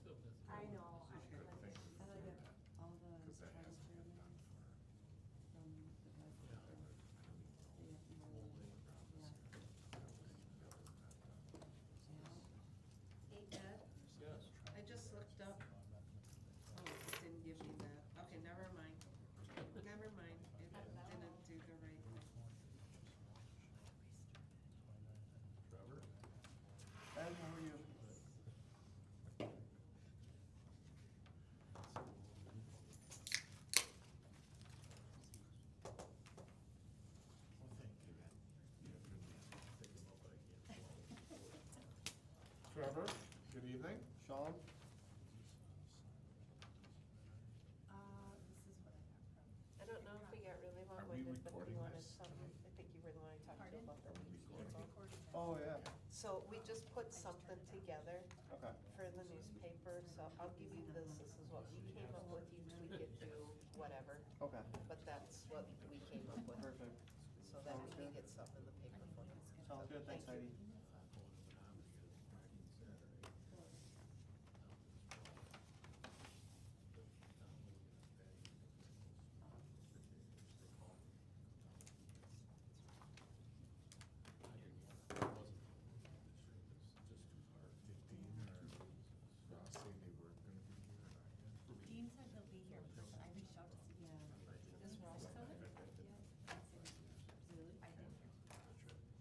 still missing. I know. Thank you And I for get that, all the because that tribal hasn't been done chairmans for. from the past, Yeah. they have to know, yeah. Hey, Ed, Yes. I just looked up. Oh, it didn't give me that. Okay, never mind. Never mind. It didn't do the right thing. Trevor? Ed, how are you? Well, thank you. Pick him up, I can't. Trevor, good evening. Sean? This is what I got from. I don't know if we got really Are we long-winded, but if recording you wanted this? some, I think you really wanna talk to Pardon? about the news Recording. people. Oh, yeah, So we just put something together okay. for the newspaper, so I'll give you this is what we came up with, you tweak it to whatever, Okay, but that's what we came up with. perfect. So that Sounds we can good. get something in the paper for you. Sounds good, thanks Thank you. Heidi. Just too far. Did Dean or Ross say they were gonna be here or not yet? Dean said he'll be here, because I reached out to see. Yeah. Is Ross coming? Yeah. Really? I didn't hear.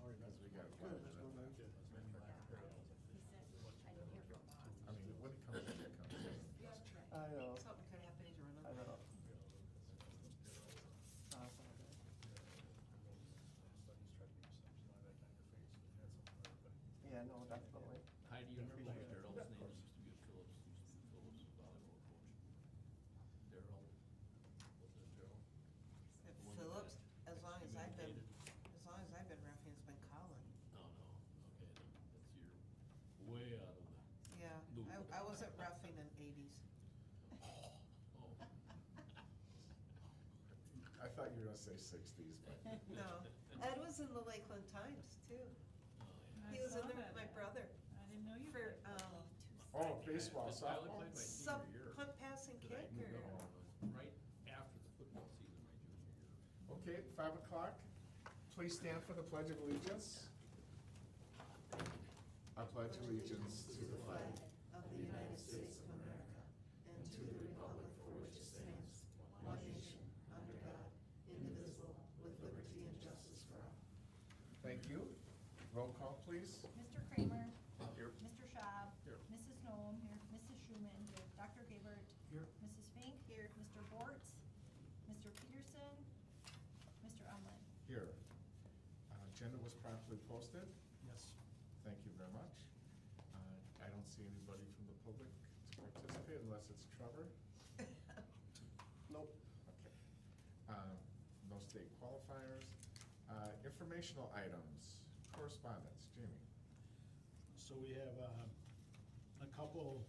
Because we got. He said, I didn't hear from Ross. I mean, when it comes, it comes. I know, Something could happen, he's running. I know. Awesome. Yeah, no, definitely. Heidi, you remember what Daryl's name used to be Phillips, used to be Phillips volleyball coach? Daryl, wasn't it Daryl? If The one Phillips, that as long as I've been, communicated. as long as I've been roughing, it's been Colin. No, okay, that's you're way out of the. Yeah, loop. I wasn't roughing in eighties. Oh. I thought you were gonna say sixties, but. No, Ed was in the Lakeland Times too. Oh, yeah. He was in there with my brother I didn't know you. for, Oh, baseball, That's why I only softball. played my sub, senior year. punt passing 'Cause I moved kicker. up right after the football season, my junior year. Okay, 5 o'clock. Please stand for the Pledge of Allegiance. I pledge allegiance to the flag Of the United States of America, and to the republic for which it stands, one nation, under God, indivisible, with liberty and justice for all. Thank you. Roll call, please. Mr. Kramer. Here. Mr. Schaub. Here. Mrs. Noem. Here. Mrs. Schumann. Here. Dr. Gabert. Here. Mrs. Fink. Here. Mr. Bortz. Mr. Peterson. Mr. Umlin. Here. Agenda was properly posted. Yes. Thank you very much. I don't see anybody from the public to participate unless it's Trevor. Nope. Okay. No state qualifiers. Informational items, correspondence, Jamie. So we have a couple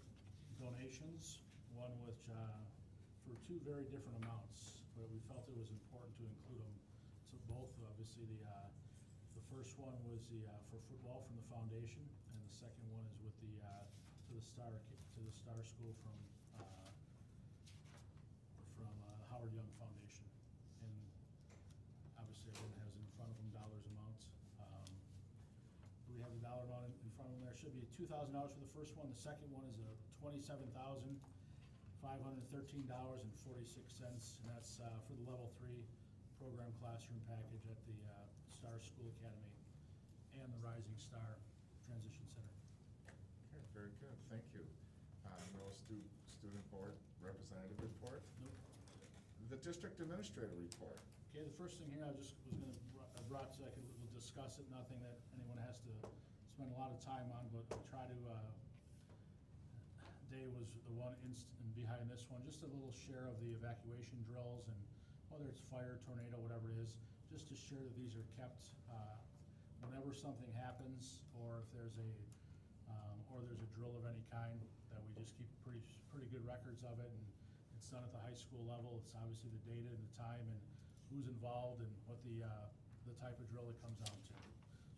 donations, one which, for two very different amounts, but we felt it was important to include them. So both, obviously, the first one was for football from the foundation, and the second one is with to the Star School from Howard Young Foundation. And obviously, everyone has in front of them dollars amounts. We have the dollar amount in front of them there. Should be $2,000 for the first one. The second one is $27,513.46, and that's for the level 3 program classroom package at the Star School Academy and the Rising Star Transition Center. Okay, very good, thank you. No student board representative report. Nope. The district administrator report. Okay, the first thing here, I just was gonna, brought so I could, we'll discuss it, nothing that anyone has to spend a lot of time on, but I'll try to, Dave was the one behind this one, just a little share of the evacuation drills, and whether it's fire, tornado, whatever it is, just to share that these are kept, whenever something happens, or if there's a drill of any kind, that we just keep pretty good records of it, and it's done at the high school level. It's obviously the data and the time and who's involved and what the type of drill it comes down to.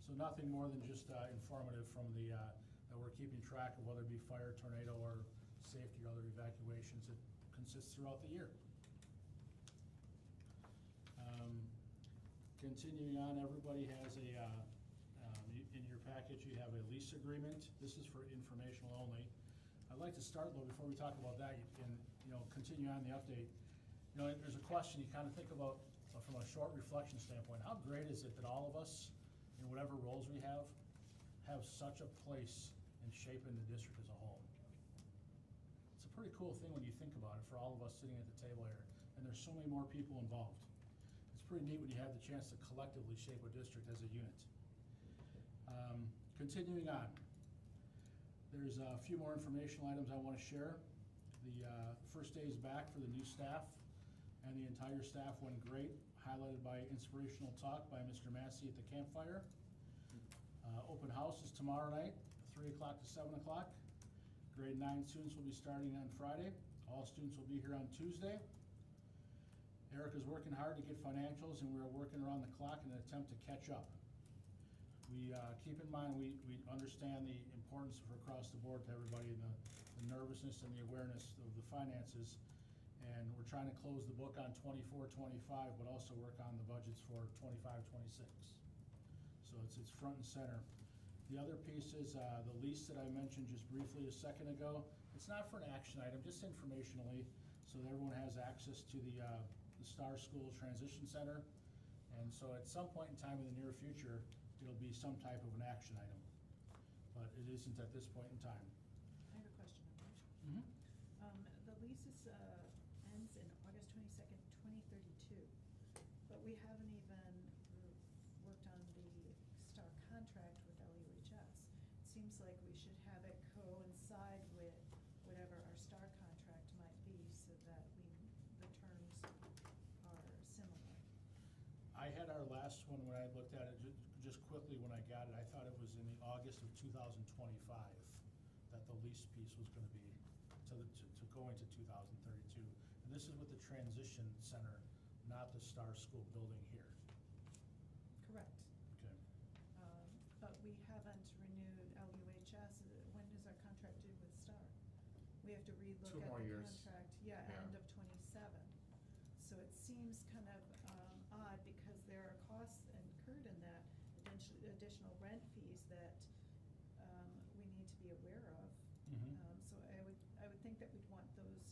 So nothing more than just informative from that we're keeping track of, whether it be fire, tornado, or safety or other evacuations that consist throughout the year. Continuing on, everybody has in your package, you have a lease agreement. This is for informational only. I'd like to start though, before we talk about that, and, continue on the update. There's a question you kind of think about from a short reflection standpoint. How great is it that all of us, in whatever roles we have such a place in shaping the district as a whole? It's a pretty cool thing when you think about it for all of us sitting at the table here, and there's so many more people involved. It's pretty neat when you have the chance to collectively shape a district as a unit. Continuing on, there's a few more informational items I want to share. The first day is back for the new staff, and the entire staff went great, highlighted by inspirational talk by Mr. Massey at the campfire. Open house is tomorrow night, 3 o'clock to 7 o'clock. Grade 9 students will be starting on Friday. All students will be here on Tuesday. Erica's working hard to get financials, and we're working around the clock in an attempt to catch up. We keep in mind, we understand the importance for across the board to everybody, and the nervousness and the awareness of the finances. And we're trying to close the book on 24-25, but also work on the budgets for 25-26. So it's front and center. The other piece is the lease that I mentioned just briefly a second ago. It's not for an action item, just informationally, so that everyone has access to the Star School Transition Center. And so at some point in time in the near future, it'll be some type of an action item. But it isn't at this point in time. I have a question on that. Mm-hmm. The lease ends in August 22nd, 2032, but we haven't even worked on the STAR contract with LUHS. It seems like we should have it coincide with whatever our STAR contract might be, so that the terms are similar. I had our last one when I looked at it, just quickly when I got it, I thought it was in the August of 2025 that the lease piece was gonna be to go into 2032. And this is with the transition center, not the Star School building here. Correct. Okay. But we haven't renewed LUHS. When is our contract due with STAR? We have to relook 2 at more the years. contract, Yeah. end of 27. So it seems kind of odd, because there are costs incurred in that, additional rent fees that we need to be aware of. Mhm. So I would think that we'd want those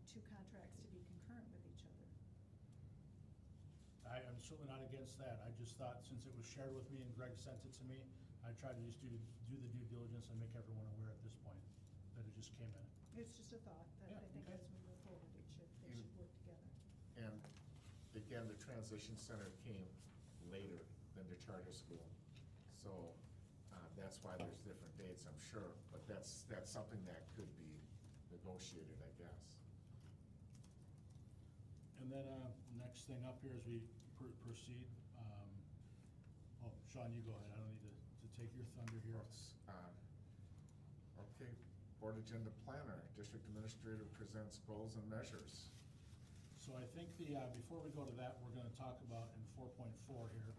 two contracts to be concurrent with each other. I'm certainly not against that. I just thought, since it was shared with me and Greg sent it to me, I tried to just do the due diligence and make everyone aware at this point that it just came in. It's just a thought that Yeah, I think okay. as we move forward, they should work together. And again, the transition center came later than the charter school. So that's why there's different dates, I'm sure, but that's something that could be negotiated, I guess. And then, next thing up here as we proceed, Sean, you go ahead. I don't need to take your thunder here. Okay, board agenda planner, district administrator presents goals and measures. So I think before we go to that, we're gonna talk about in 4.4 here.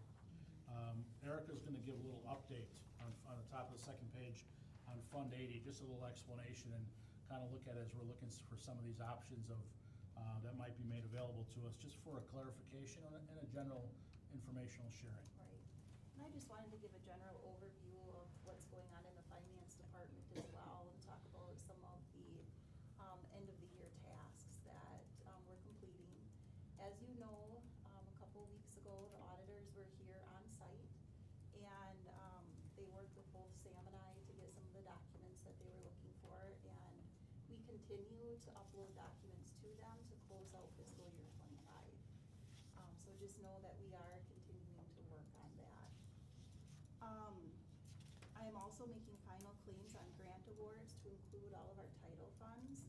Erica's gonna give a little update on the top of the second page on Fund 80, just a little explanation, and kind of look at it as we're looking for some of these options of, that might be made available to us, just for a clarification and a general informational sharing. Right. And I just wanted to give a general overview of what's going on in the finance department as well, and talk about some of the end of the year tasks that we're completing. As you know, a couple of weeks ago, the auditors were here on site, and they worked with both Sam and I to get some of the documents that they were looking for, and we continue to upload documents to them to close out fiscal year 25. So just know that we are continuing to work on that. I am also making final claims on grant awards to include all of our title funds.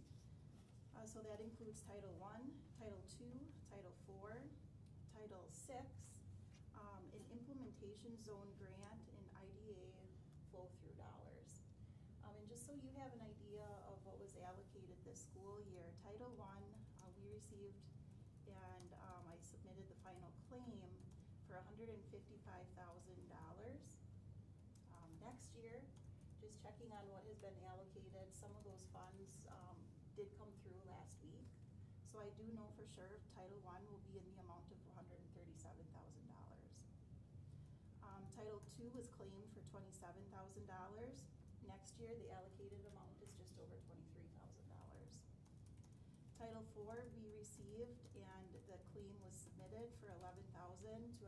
So that includes Title I, Title II, Title IV, Title VI, an implementation zone grant, and IDA flow-through dollars. And just so you have an idea of what was allocated this school year, Title I, we received, and I submitted the final claim for $155,000. Next year, just checking on what has been allocated. Some of those funds, did come through last week. So I do know for sure Title I will be in the amount of $137,000. Title II was claimed for $27,000. Next year, the allocated amount is just over $23,000. Title IV we received and the claim was submitted for $11,265.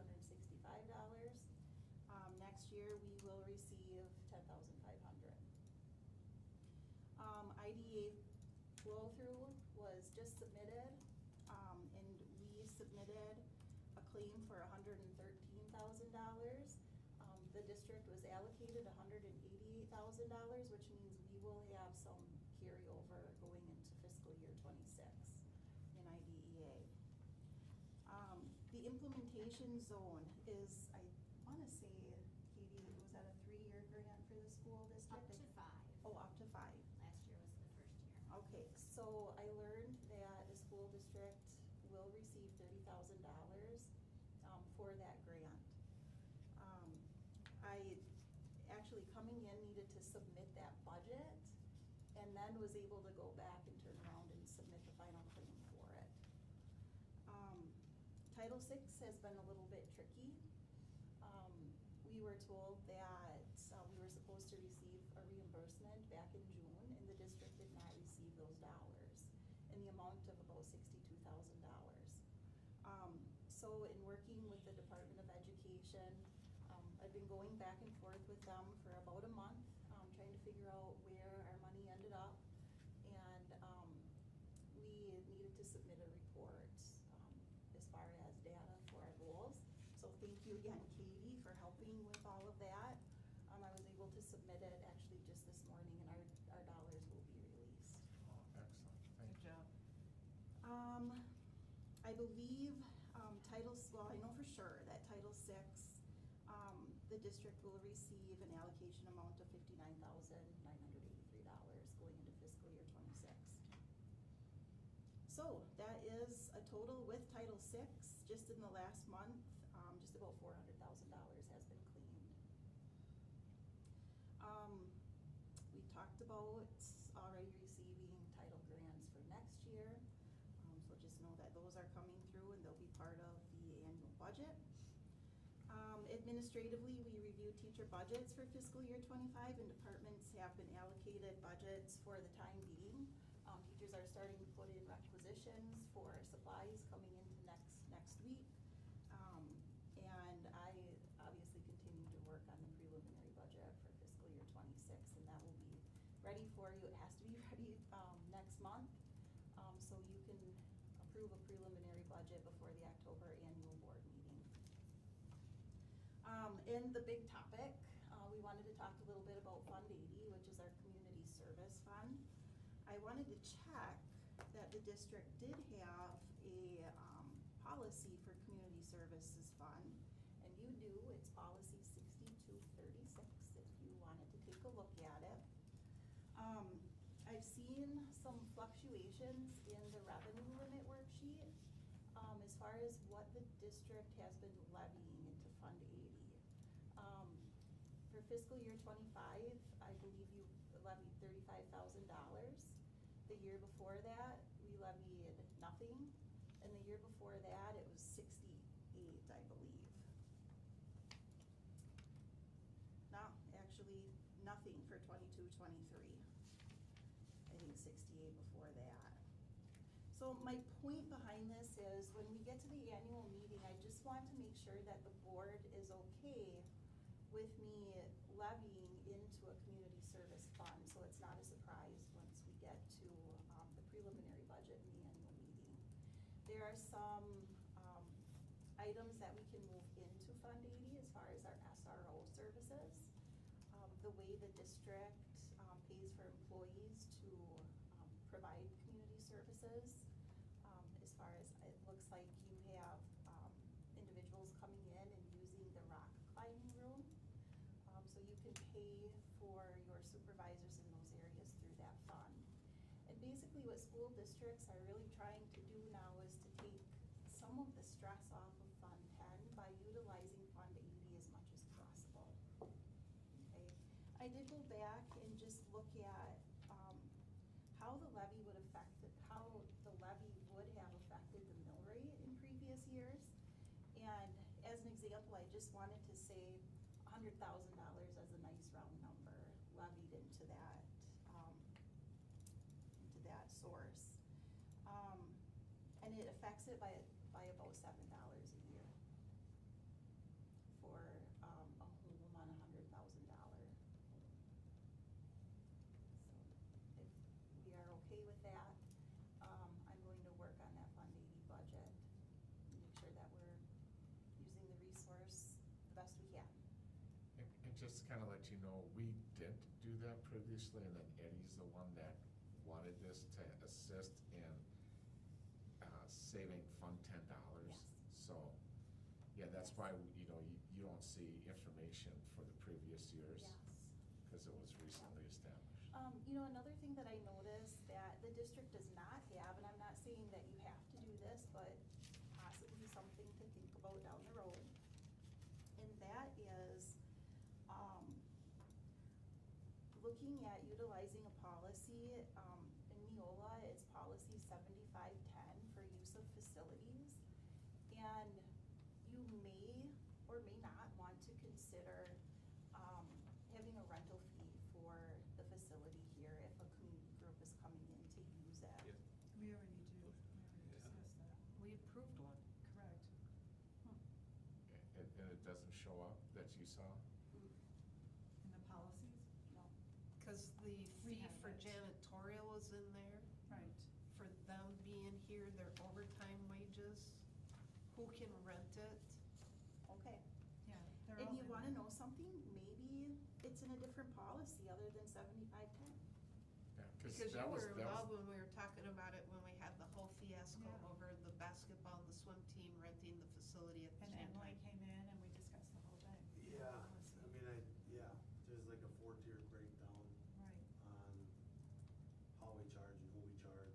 Next year, we will receive $10,500. IDA flow-through was just submitted, and we submitted a claim for $113,000. The district was allocated $188,000, which means we will have some carryover going into fiscal year '26 in IDEA. The implementation zone is, I wanna say, Katie, was that a 3-year grant for the school district? Up to 5. Oh, up to 5. Last year was the first year. Okay, so I learned that the school district will receive $30,000 for that grant. I actually coming in needed to submit that budget and then was able to go back and turn around and submit the final claim for it. Title VI has been a little bit tricky. We were told that we were supposed to receive a reimbursement back in June, and the district did not receive those dollars in the amount of about $62,000. So in working with the Department of Education, I've been going back and forth with them for about a month, trying to figure out where our money ended up. And we needed to submit a report as far as data for our goals. So thank you again, Katie, for helping with all of that. I was able to submit it actually just this morning, and our dollars will be released. Oh, excellent, thank you. I believe well, I know for sure that Title VI, the district will receive an allocation amount of $59,983 going into fiscal year '26. So that is a total with Title VI, just in the last month, just about $400,000 has been cleaned. We talked about already receiving title grants for next year. So just know that those are coming through and they'll be part of the annual budget. Administratively, we reviewed teacher budgets for fiscal year '25, and departments have been allocated budgets for the time being. Teachers are starting to put in requisitions for supplies coming into next week. And I obviously continue to work on the preliminary budget for fiscal year '26, and that will be ready for you. It has to be ready next month, so you can approve a preliminary budget before the October annual board meeting. And the big topic, we wanted to talk a little bit about Fund 80, which is our community service fund. I wanted to check that the district did have a policy for community services fund, and you do. It's policy 6236 if you wanted to take a look at it. I've seen some fluctuations in the revenue limit worksheet as far as what the district has been levying into Fund 80. For fiscal year '25, I believe you levied $35,000. The year before that, we levied nothing, and the year before that, it was 68, I believe. No, actually, nothing for 22-23. I think 68 before that. So my point behind this is when we get to the annual meeting, I just want to make sure that the board is okay with me levying into a community service fund, so it's not a surprise once we get to the preliminary budget in the annual meeting. There are some items that we can move into Fund 80 as far as our SRO services. The way the district pays for employees to provide community services. As far as it looks like you have individuals coming in and using the rock climbing room. So you can pay for your supervisors in those areas through that fund. And basically what school districts are really trying to do now is to take some of the stress off of Fund 10 by utilizing Fund 80 as much as possible. Okay. I did go back back and just look at, how the levy would have affected the mill rate in previous years. And as an example, I just wanted to say $100,000 as a nice round number levied into that source. And it affects it by about $7 a year for, a home on $100,000. So if we are okay with that, I'm going to work on that Fund 80 budget and make sure that we're using the resource the best we can. And just to kind of let you know, we didn't do that previously, and then Eddie's the one that wanted this to assist in saving Fund $10. Yes. So, yeah, that's why, you know, you don't see information for the previous years. Yes. Because it was recently established. You know, another thing that I noticed that the district does not have, and I'm not saying that you have to do this, but possibly something to think about down the road. And that is, looking at utilizing a policy, in Neola, it's policy 7510 for use of facilities. And you may or may not want to consider, having a rental fee for the facility here if a community group is coming in to use it. Yes. We already discussed that. We approved one. Correct. And it doesn't show up that you saw? In the policies? No. Cause the We fee have for it. janitorial is in there, Right. for them being here, their overtime wages, who can rent it. Okay. Yeah. they're all And you in wanna there. know something? Maybe it's in a different policy other than 7510. Yeah, Because you that was- were that was- involved when we were talking about it, when we had the whole fiasco Yeah. over the basketball and the swim team renting the facility at the And same Emily time. came in and we discussed the whole thing. Yeah, Policy. I mean, there's like a 4-tier breakdown Right. on how we charge and who we charge.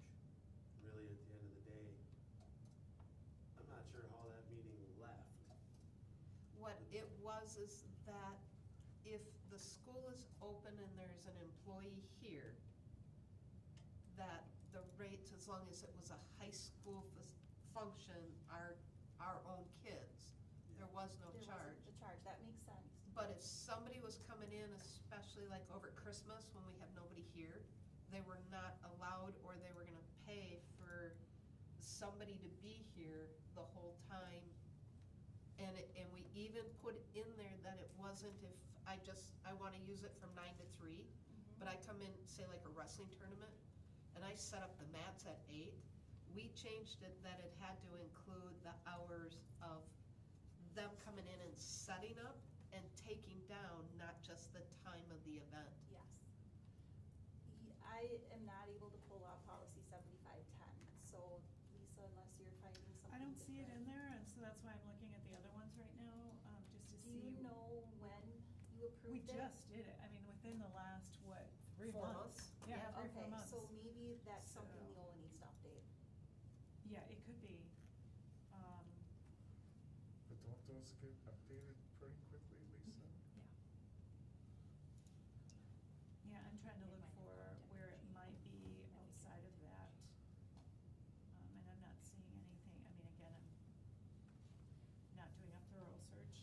Really, at the end of the day, I'm not sure how that meeting left. What it was is that if the school is open and there's an employee here, that the rates, as long as it was a high school function, our own kids, there was no There charge. wasn't the charge, that makes sense. But if somebody was coming in, especially like over Christmas when we have nobody here, they were not allowed, or they were gonna pay for somebody to be here the whole time. And we even put in there that it wasn't if I wanna use it from 9 to 3, but I come in, say like a wrestling tournament, and I set up the mats at 8, we changed it that it had to include the hours of them coming in and setting up and taking down, not just the time of the event. Yes. I am not able to pull out policy 7510, so Lisa, unless you're finding something I don't see it in different. there, and so that's why I'm looking at the other ones right now, just to Do see. you know when you We approved it? just did it, I mean, within the last, what, 3 4 months? months? Yeah, 3 or 4 Okay, months. so maybe that's something So- Neola needs to update. Yeah, it could be. But don't those get updated pretty quickly, Lisa? Yeah, I'm trying to look for where it might be outside of that. And I'm not seeing anything, I mean, again, I'm not doing a thorough search.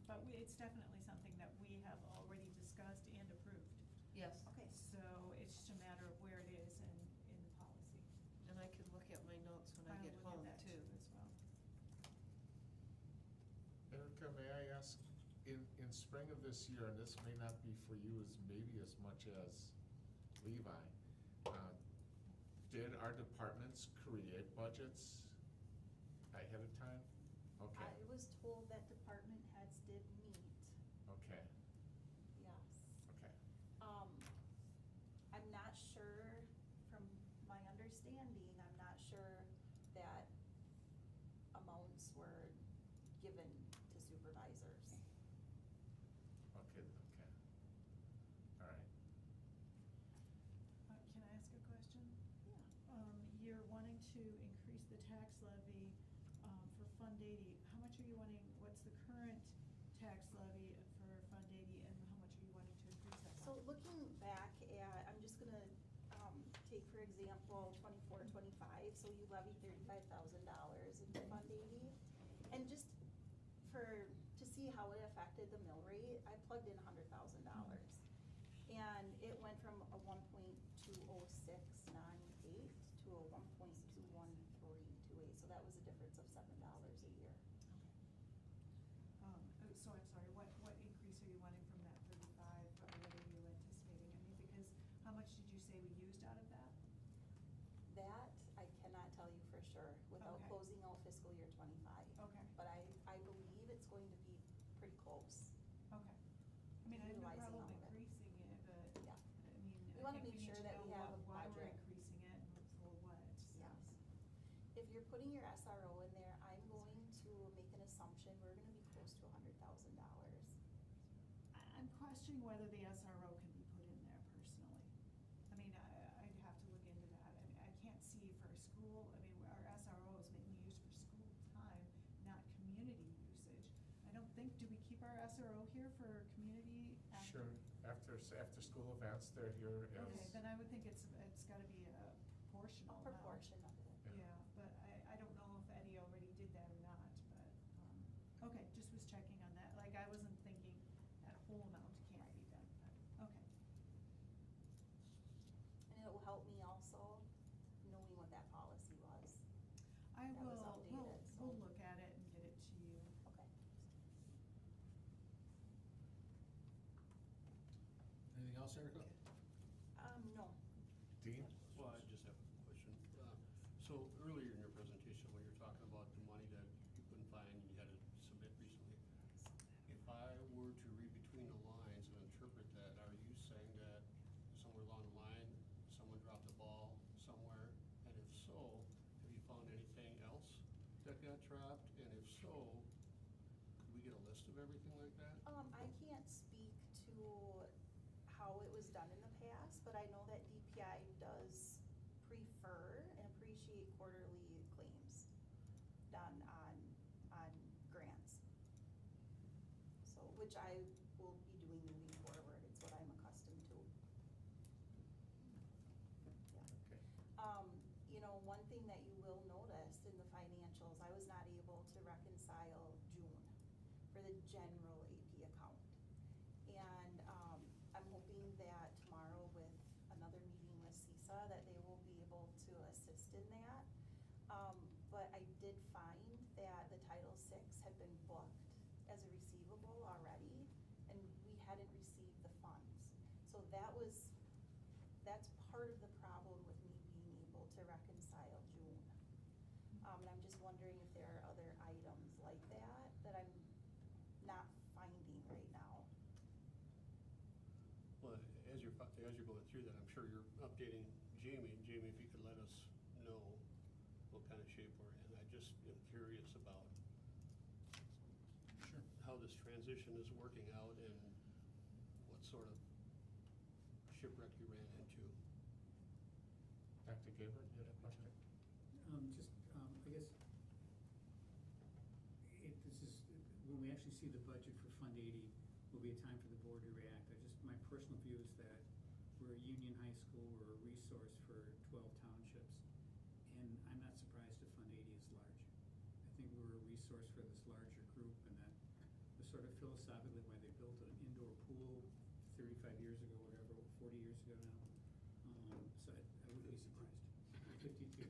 But it's definitely something that we have already discussed and approved. Yes. Okay. So it's just a matter of where it is in the policy. And I can look at my notes when I I'll get look at home that too. as well. Erica, may I ask, in spring of this year, and this may not be for you as maybe as much as Levi, did our departments create budgets ahead of time? Okay, I was told that department heads did meet, okay, yes. okay. I'm not sure, from my understanding, I'm not sure that amounts were given to supervisors. Okay, all right. Can I ask a question? Yeah. You're wanting to increase the tax levy, for Fund 80. How much are you wanting, what's the current tax levy for Fund 80, and how much are you wanting to increase that by? So So looking back at, I'm just gonna, take for example, 24-25. So you levy $35,000 into Fund 80. And just to see how it affected the mill rate, I plugged in $100,000. And it went from a 1.20698 to a 1.21328, so that was a difference of $7 a year. So I'm sorry, what increase are you wanting from that 35, or what are you anticipating? I mean, because how much did you say we used out of that? That, I cannot tell you for sure without Okay. closing out fiscal year 25. Okay. But I believe it's going to be pretty close. Okay. I mean, I have no Utilizing problem all of it. increasing it, but, Yeah. I mean, We I wanna think make we need sure to that know we have a why we're budget. increasing it and for what, so. Yes. If you're putting your SRO in there, I'm going to make an assumption, we're gonna be close to $100,000. I'm questioning whether the SRO can be put in there personally. I mean, I'd have to look into that. I mean, I can't see for school, I mean, our SRO is mainly used for school time, not community usage. I don't think, do we keep our SRO here for community after? Sure, after school events, they're here Okay, as, then I would think it's gotta be a proportional A amount. proportion of it. Yeah, but I don't know if Eddie already did that or not, but, okay, just was checking on that. Like, I wasn't thinking that whole amount can't be done, but, okay. And it will help me also knowing what that policy was. I That was will, outdated, so. we'll look at it and get it to you. Okay. Anything else, Erica? No. Dean? Well, I just have a question. So earlier in your presentation, when you were talking about the money that you couldn't find and you had to submit recently, if I were to read between the lines and interpret that, are you saying that somewhere along the line, someone dropped the ball somewhere? And if so, have you found anything else that got dropped? And if so, could we get a list of everything like that? I can't speak to how it was done in the past, but I know that DPI does prefer and appreciate quarterly claims done on grants. So, which I will be doing moving forward, it's what I'm accustomed to. Yeah. Okay. You know, one thing that you will notice in the financials, I was not able to reconcile June for the general AP account. And, I'm hoping that tomorrow with another meeting with CISA, that they will be able to assist in that. But I did find that the Title VI had been booked as a receivable already, and we hadn't received the funds. So that's part of the problem with me being able to reconcile June. And I'm just wondering if there are other items like that I'm not finding right now. Well, as you're going through that, I'm sure you're updating Jamie. Jamie, if you could let us know what kind of shape we're in. I just am curious about Sure. how this transition is working out and what sort of shipwreck you ran into. Dr. Gabriel, you had a question? I guess, when we actually see the budget for Fund 80, will be a time for the board to react. My personal view is that we're a union high school, we're a resource for 12 townships, and I'm not surprised if Fund 80 is large. I think we're a resource for this larger group, and that was sort of philosophically why they built an indoor pool 35 years ago, whatever, 40 years ago now. So I wouldn't be surprised. 52.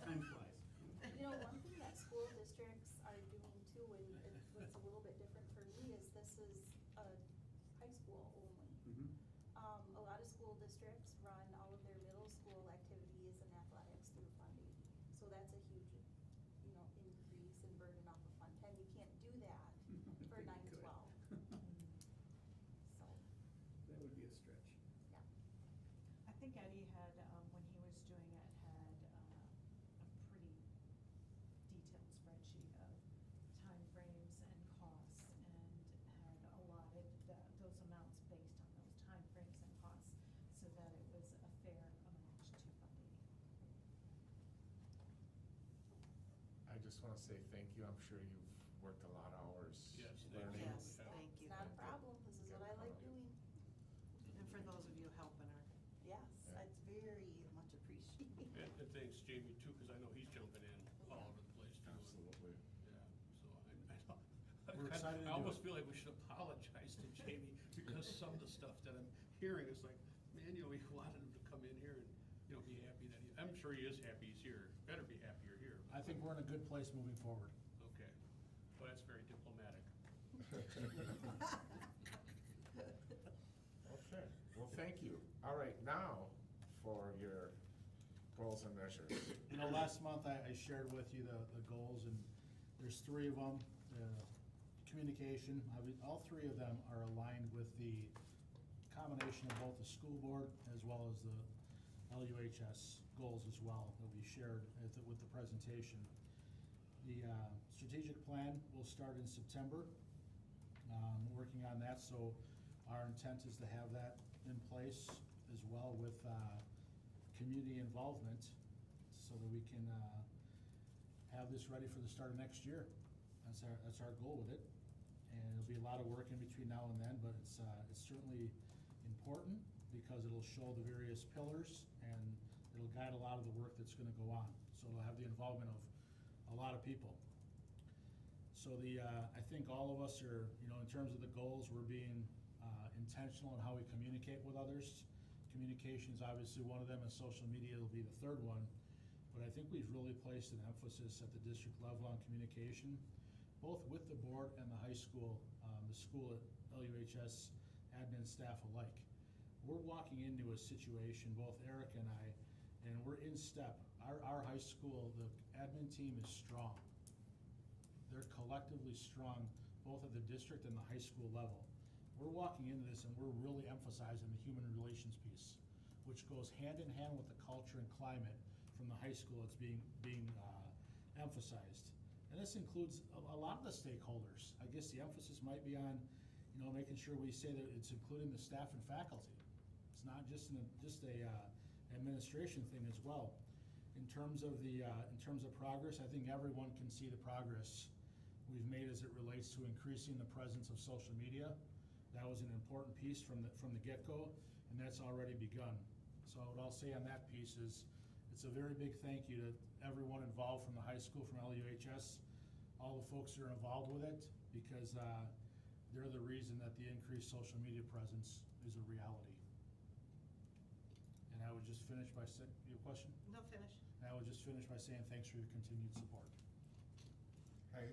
Time flies. You know, one thing that school districts are doing too, and what's a little bit different for me, is this is a high school only. Mhm. A lot of school districts run all of their middle school activities and athletics through Fund 80. So that's a huge, increase and burden off of Fund 10. You can't do that for You 9-12. could. So, That would be a stretch. yeah. I think Eddie had, when he was doing it, had a pretty detailed spreadsheet of timeframes and costs, and had allotted those amounts based on those timeframes and costs, so that it was a fair amount to Fund 80. I just wanna say thank you. I'm sure you've worked a lot of hours. Yes, thank learning. you. Yes, thank It's you. not a problem, this is what I like doing. And for those of you helping her. Yes, Yeah. it's very much appreciated. And thanks Jamie too, cause I know he's jumping in all over the place too. Absolutely. Yeah, so I know. We're excited to I do almost it. feel like we should apologize to Jamie, because some of the stuff that I'm hearing is like, man, we wanted him to come in here and, be happy that I'm sure he is happy he's here, better be happier here. I think we're in a good place moving forward. Okay, well, that's very diplomatic. Okay, well, thank you. All right, now for your goals and measures. Last month I shared with you the goals, and there's three of them. Communication, all three of them are aligned with the combination of both the school board as well as the LUHS goals as well that we shared with the presentation. The strategic plan will start in September. Working on that, so our intent is to have that in place as well with community involvement so that we can have this ready for the start of next year. That's our goal with it. And it'll be a lot of work in between now and then, but it's certainly important because it'll show the various pillars and it'll guide a lot of the work that's gonna go on. So it'll have the involvement of a lot of people. So I think all of us are, in terms of the goals, we're being intentional in how we communicate with others. Communication is obviously one of them, and social media will be the third one. But I think we've really placed an emphasis at the district level on communication, both with the board and the high school, the school at LUHS, admin staff alike. We're walking into a situation, both Eric and I, and we're in step. Our high school, the admin team is strong. They're collectively strong, both at the district and the high school level. We're walking into this and we're really emphasizing the human relations piece, which goes hand in hand with the culture and climate from the high school that's being emphasized. And this includes a lot of the stakeholders. I guess the emphasis might be on, making sure we say that it's including the staff and faculty. It's not just a administration thing as well. In terms of progress, I think everyone can see the progress we've made as it relates to increasing the presence of social media. That was an important piece from the get-go, and that's already begun. So what I'll say on that piece is, it's a very big thank you to everyone involved from the high school, from LUHS, all the folks that are involved with it, because they're the reason that the increased social media presence is a reality. And I would just finish by saying, you have a question? No, finish. And I would just finish by saying thanks for your continued support. Hey,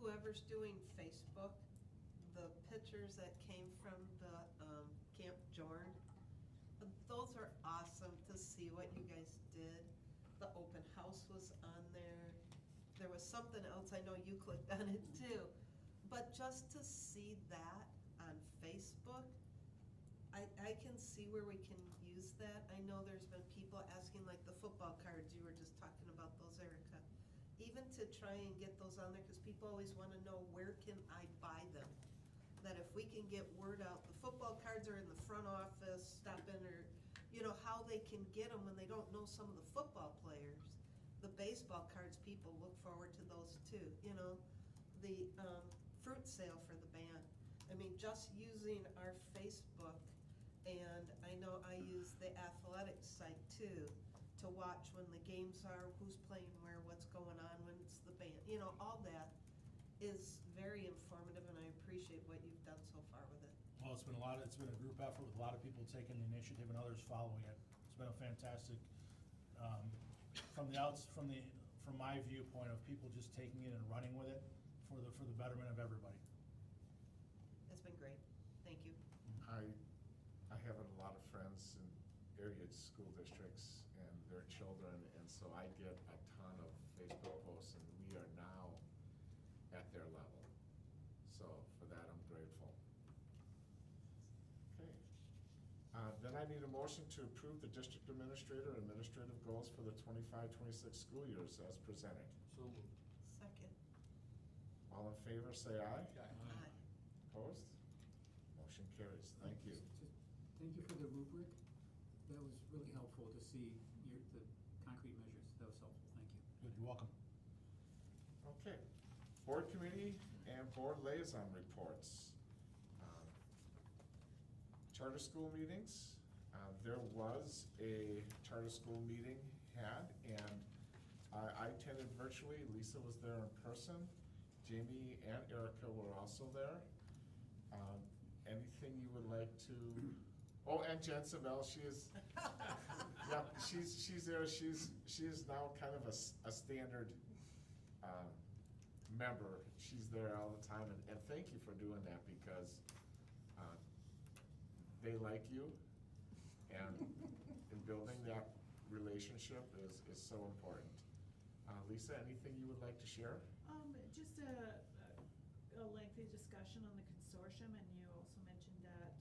Whoever's doing Facebook, the pictures that came from the Camp Jorn, those are awesome to see what you guys did. The open house was on there. There was something else, I know you clicked on it too. But just to see that on Facebook, I can see where we can use that. I know there's been people asking, like the football cards, you were just talking about those, Erica. Even to try and get those on there, because people always want to know, where can I buy them? That if we can get word out, the football cards are in the front office, stop in, or, how they can get them when they don't know some of the football players. The baseball cards, people look forward to those too, the fruit sale for the band. I mean, just using our Facebook, and I know I use the athletics site too, to watch when the games are, who's playing where, what's going on, when it's the band, all that is very informative, and I appreciate what you've done so far with it. Well, it's been a group effort with a lot of people taking the initiative and others following it. It's been a fantastic, from my viewpoint of people just taking it and running with it for the betterment of everybody. It's been great. Thank you. I have a lot of friends in area school districts and their children, and so I get a ton of Facebook posts, and we are now at their level. So for that, I'm grateful. Okay. Then I need a motion to approve the district administrator administrative goals for the 25-26 school years as presented. So moved. Second. All in favor, say aye. Aye. Opposed? Motion carries. Thank you. Thank you for the rubric. That was really helpful to see the concrete measures. That was helpful. Thank you. Good, you're welcome. Okay. Board committee and board liaison reports. Charter school meetings, there was a charter school meeting had, and I attended virtually. Lisa was there in person. Jamie and Erica were also there. Anything you would like to, oh, and Jen Savell, she is, yeah, she's there. She is now kind of a standard member. She's there all the time, and thank you for doing that, because they like you, and in building that relationship is so important. Lisa, anything you would like to share? Just a lengthy discussion on the consortium, and you also mentioned that,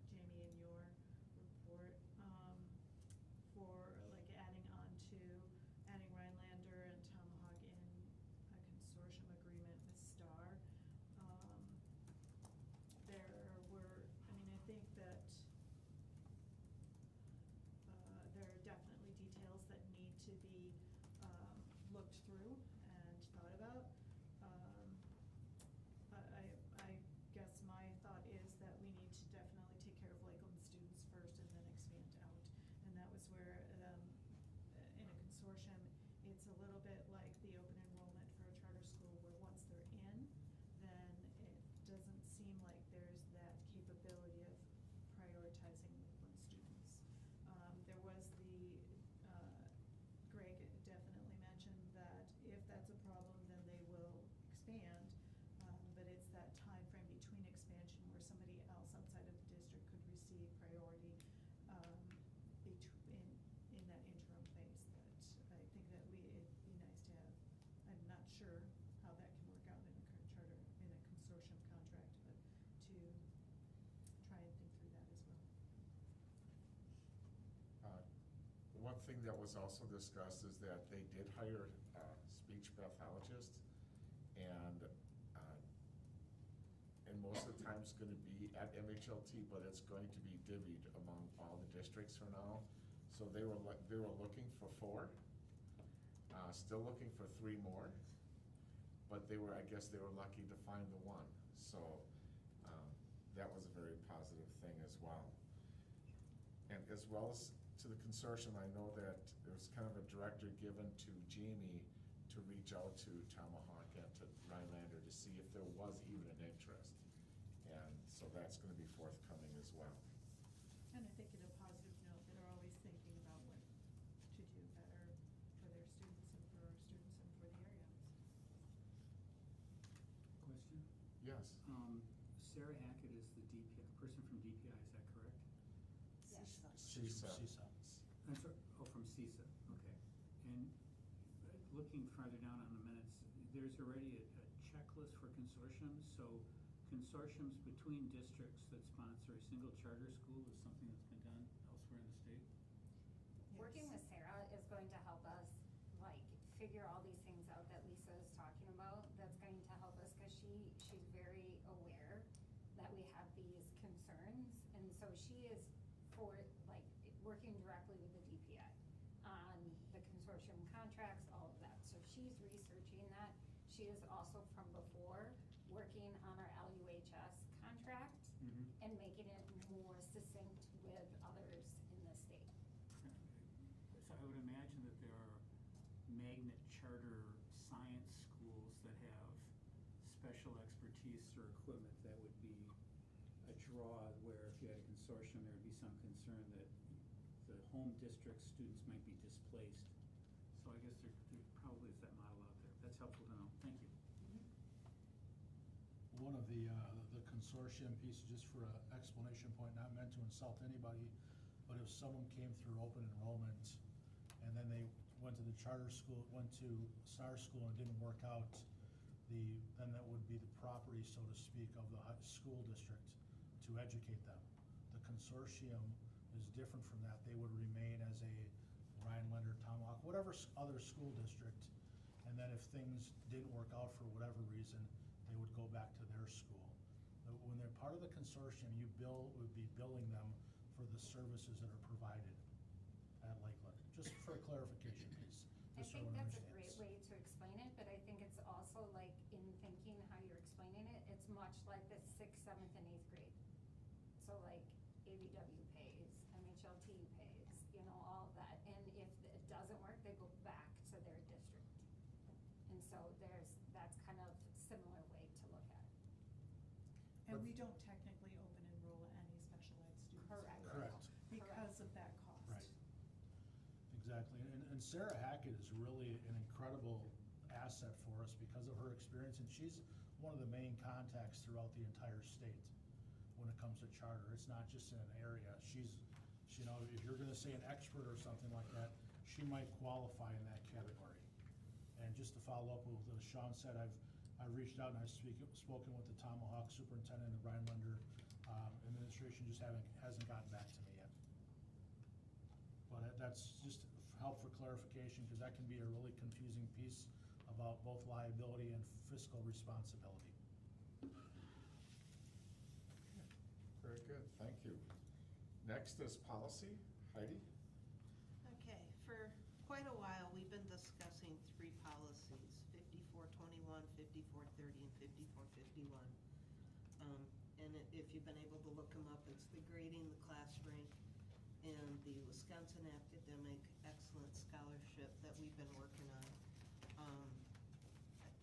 Jamie, in your report, for like adding Rhinelander and Tomahawk in a consortium agreement with STAR. There were, I mean, I think that there are definitely details that need to be looked through and thought about. I guess my thought is that we need to definitely take care of Lakeland students first and then expand out. And that was where, in a consortium, it's a little bit like the open enrollment for a charter school, where once they're in, then it doesn't seem like there's that capability of prioritizing Lakeland students. There was Greg definitely mentioned that if that's a problem, then they will expand. But it's that time frame between expansion where somebody else outside of the district could receive priority in that interim phase, that I think that it'd be nice to have. I'm not sure how that can work out in a consortium contract, but to try and think through that as well. One thing that was also discussed is that they did hire a speech pathologist, and most of the time it's gonna be at MHLT, but it's going to be divvied among all the districts for now. So they were looking for 4, still looking for 3 more, but I guess they were lucky to find the one. So, that was a very positive thing as well. And as well as to the consortium, I know that there was kind of a directive given to Jamie to reach out to Tomahawk and to Rhinelander to see if there was even an interest. And so that's gonna be forthcoming as well. And I think in a positive note, they're always thinking about what to do better for their students and for our students and for the area. Question? Yes. Sarah Hackett is the person from DPI, is that correct? Yes. She's from CISA. CISA. That's right, oh, from CISA, okay. And looking farther down on the minutes, there's already a checklist for consortiums, so consortiums between districts that sponsor a single charter school is something that's been done elsewhere in the state? Working with Sarah is going to help us, like, figure all these things out that Lisa is talking about. That's going to help us, cause she's very aware that we have these concerns, and so she is working directly with the DPI on the consortium contracts, all of that. So she's researching that. She is also from before working on our LUHS contract and making it more succinct with others in the state. So I would imagine that there are magnet charter science schools that have special expertise or equipment that would be a draw, where if you had a consortium, there would be some concern that the home district students might be displaced. So I guess there probably is that model out there. That's helpful to know. Thank you. One of the consortium pieces, just for an explanation point, not meant to insult anybody, but if someone came through open enrollment and then they went to the charter school, went to STAR school and it didn't work out, then that would be the property, so to speak, of the school district to educate them. The consortium is different from that. They would remain as a Rhinelander, Tomahawk, whatever other school district. And then if things didn't work out for whatever reason, they would go back to their school. But when they're part of the consortium, would be billing them for the services that are provided at Lakeland, just for a clarification piece. I Just so think everyone that's a great understands. way to explain it, but I think it's also like in thinking how you're explaining it, it's much like the sixth, seventh, and eighth grade. So like ABW pays, MHLT pays, you know, all of that, and if it doesn't work, they go back to their district. And so that's kind of similar way to look at it. And we don't technically open enroll any special ed students. Correct. Correct. Because of that cost. Right. Exactly, and Sarah Hackett is really an incredible asset for us because of her experience, and she's one of the main contacts throughout the entire state when it comes to charter. It's not just in an area. You know, if you're gonna say an expert or something like that, she might qualify in that category. And just to follow up with what Sean said, I've reached out and I've spoken with the Tomahawk superintendent and the Brian Linder administration, just hasn't gotten back to me yet. But that's just help for clarification, because that can be a really confusing piece about both liability and fiscal responsibility. Very good, thank you. Next is policy. Heidi? Okay, for quite a while, we've been discussing three policies, 5421, 5430, and 5451. And if you've been able to look them up, it's the grading, the class rank, and the Wisconsin Academic Excellence Scholarship that we've been working on.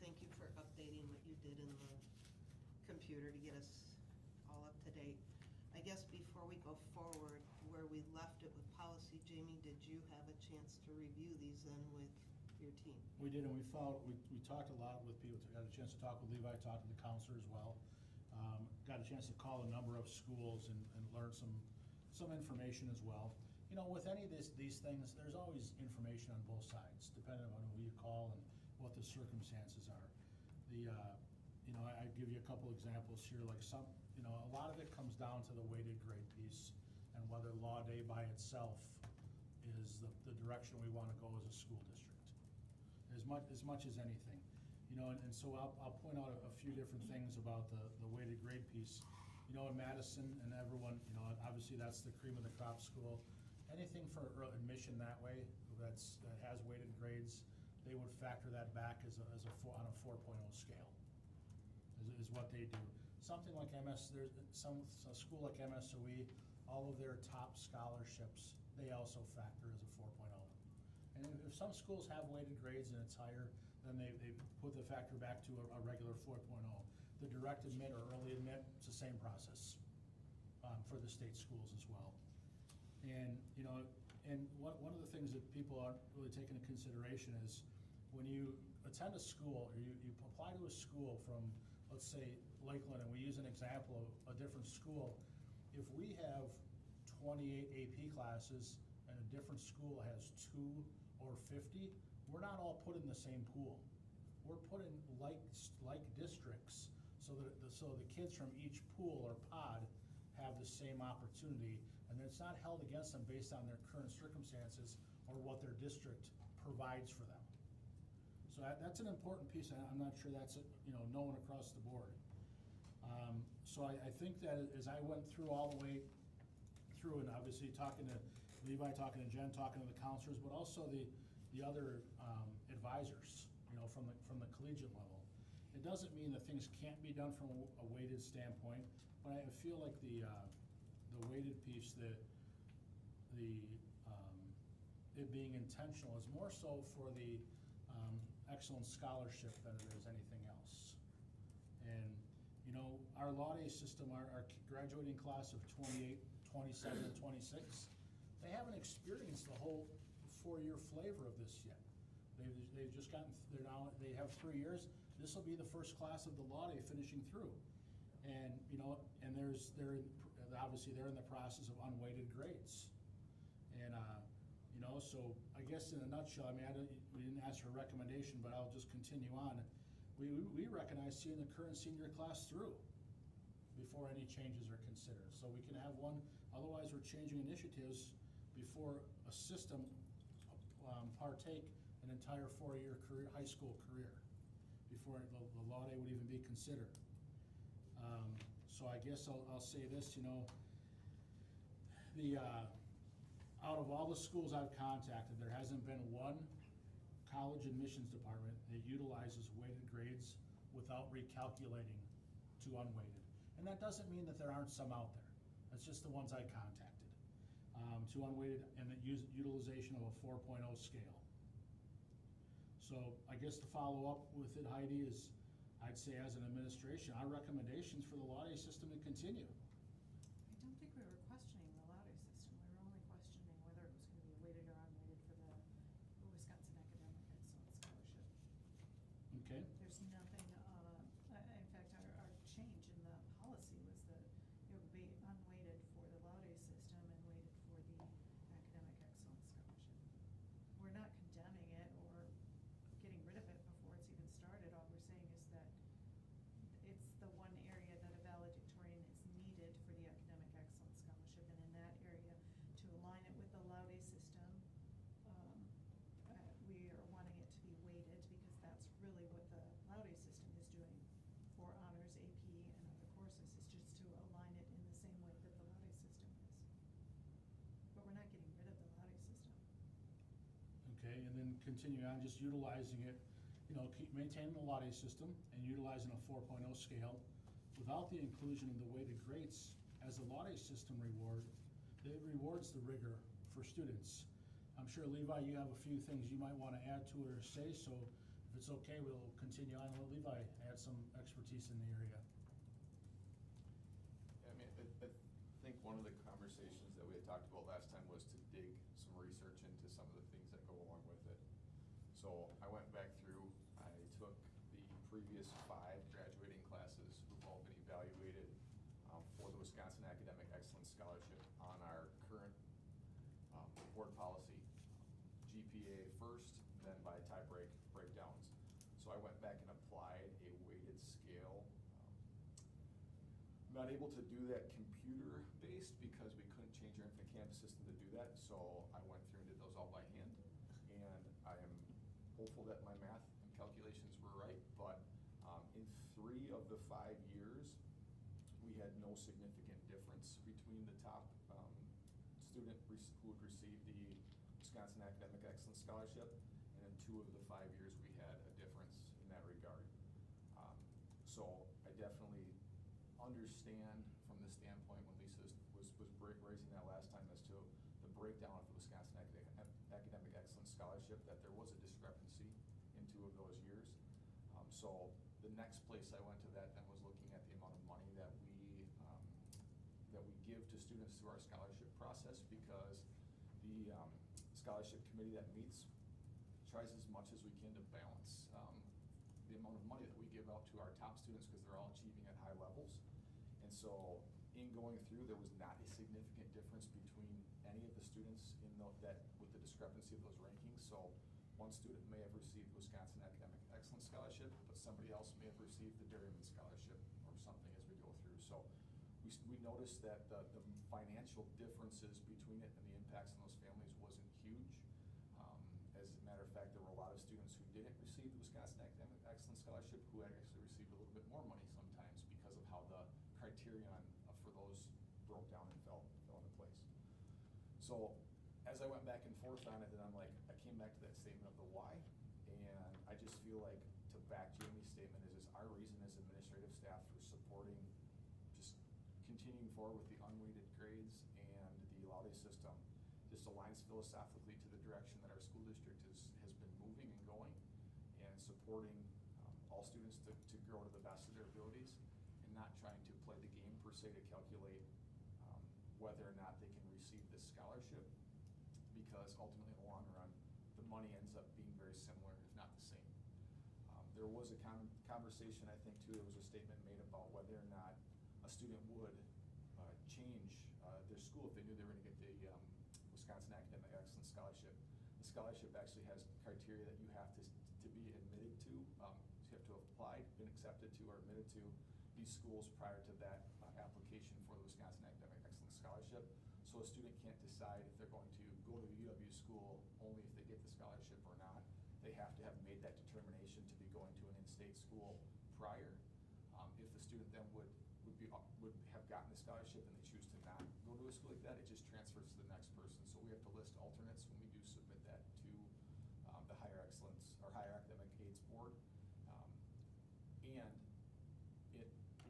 Thank you for updating what you did in the computer to get us all up to date. I guess before we go forward, where we left it with policy, Jamie, did you have a chance to review these then with your team? We did, and we talked a lot with people, got a chance to talk with Levi, talked to the counselor as well. Got a chance to call a number of schools and learn some information as well. You know, with any of these things, there's always information on both sides, depending on who you call and what the circumstances are. You know, I give you a couple examples here, like a lot of it comes down to the weighted grade piece and whether Law Day by itself is the direction we want to go as a school district, as much as anything. You know, and so I'll point out a few different things about the weighted grade piece. You know, in Madison and everyone, you know, obviously that's the cream of the crop school. Anything for admission that way, that has weighted grades, they would factor that back on a 4.0 scale, is what they do. Something like there's a school like MSOE, all of their top scholarships, they also factor as a 4.0. And if some schools have weighted grades and it's higher, then they put the factor back to a regular 4.0. The direct admit or early admit, it's the same process for the state schools as well. And, you know, and one of the things that people aren't really taking into consideration is when you attend a school, or you apply to a school from, let's say, Lakeland, and we use an example of a different school, if we have 28 AP classes and a different school has 2 or 50, we're not all put in the same pool. We're put in like districts so that the kids from each pool or pod have the same opportunity, and it's not held against them based on their current circumstances or what their district provides for them. So that's an important piece, and I'm not sure that's known across the board. So I think that as I went through all the way through, and obviously talking to Levi, talking to Jen, talking to the counselors, but also the other advisors, you know, from the collegiate level. It doesn't mean that things can't be done from a weighted standpoint, but I feel like the weighted piece, it being intentional is more so for the excellence scholarship than it is anything else. And, you know, our Law Day system, our graduating class of 28, 27, and 26, they haven't experienced the whole 4-year flavor of this yet. They've just gotten, they have 3 years. This will be the first class of the Law Day finishing through. And, you know, and obviously they're in the process of unweighted grades. And, you know, so I guess in a nutshell, I mean, we didn't ask for a recommendation, but I'll just continue on. We recognize seeing the current senior class through before any changes are considered. So we can have one, otherwise we're changing initiatives before a system partake an entire 4-year career, high school career, before the Law Day would even be considered. So I guess I'll say this, you know, out of all the schools I've contacted, there hasn't been one college admissions department that utilizes weighted grades without recalculating to unweighted. And that doesn't mean that there aren't some out there. That's just the ones I contacted. To unweighted and the utilization of a 4.0 scale. So I guess to follow up with it, Heidi, is I'd say as an administration, our recommendations for the LUHS system to continue. I don't think we were questioning the LUHS system. We were only questioning whether it was gonna be weighted or unweighted for the Wisconsin Academic Excellence Scholarship. Okay? There's nothing, in fact, our change in the policy was that it would be unweighted for the LUHS system and weighted for the Academic Excellence Scholarship. We're not condemning it or getting rid of it before it's even started. All we're saying is that it's the one area that a valedictorian is needed for the Academic Excellence Scholarship, and in that area, to align it with the LUHS system, we are wanting it to be weighted because that's really what the LUHS system is doing for honors, AP, and other courses, is just to align it in the same way that the LUHS system is. But we're not getting rid of the LUHS system. Okay, and then continue on, just utilizing it, keep maintaining the LUHS system and utilizing a 4.0 scale without the inclusion of the weighted grades as a LUHS system reward. It rewards the rigor for students. I'm sure, Levi, you have a few things you might want to add to it or say, so if it's okay, we'll continue on and let Levi add some expertise in the area. I mean, I think one of the conversations that we had talked about last time was to dig some research into some of the things that go along with it. So I went back through, I took the previous 5 graduating classes who've all been evaluated for the Wisconsin Academic Excellence Scholarship on our current board policy, GPA first, then by tie breakdowns. So I went back and applied a weighted scale. I'm not able to do that computer-based because we couldn't change our infant campus system to do that, so I went through and did those all by hand. And I am hopeful that my math and calculations were right, but in 3 of the 5 years, we had no significant difference between the top student who had received the Wisconsin Academic Excellence Scholarship, and in 2 of the 5 years, we had a difference in that regard. So I definitely understand from the standpoint when Lisa was raising that last time as to the breakdown of the Wisconsin Academic Excellence Scholarship, that there was a discrepancy in 2 of those years. So the next place I went to that then was looking at the amount of money that we give to students through our scholarship process, because the scholarship committee that meets tries as much as we can to balance the amount of money that we give out to our top students, because they're all achieving at high levels. And so in going through, there was not a significant difference between any of the students with the discrepancy of those rankings. So one student may have received the Wisconsin Academic Excellence Scholarship, but somebody else may have received the Dairyman Scholarship or something as we go through. So we noticed that the financial differences between it and the impacts on those families wasn't huge. As a matter of fact, there were a lot of students who didn't receive the Wisconsin Academic Excellence Scholarship who actually received a little bit more money sometimes because of how the criterion for those broke down and fell into place. So as I went back and forth on it, then I came back to that statement of the why, and I just feel like, to back Jamie's statement, is our reason as administrative staff for supporting just continuing forward with the unweighted grades and the LUHS system just aligns philosophically to the direction that our school district has been moving and going, and supporting all students to grow to the best of their abilities, and not trying to play the game per se to calculate whether or not they can receive this scholarship, because ultimately in the long run, the money ends up being very similar, if not the same. There was a conversation, I think, too, there was a statement made about whether or not a student would change their school if they knew they were gonna get the Wisconsin Academic Excellence Scholarship. The scholarship actually has criteria that you have to be admitted to. You have to have applied, been accepted to, or admitted to these schools prior to that application for the Wisconsin Academic Excellence Scholarship. So a student can't decide if they're going to go to the UW school only if they get the scholarship or not. They have to have made that determination to be going to an in-state school prior. If the student then would have gotten the scholarship and they choose to not go to a school like that, it just transfers to the next person. So we have to list alternates when we do submit that to the Higher Excellence, or Higher Academic Aids Board. And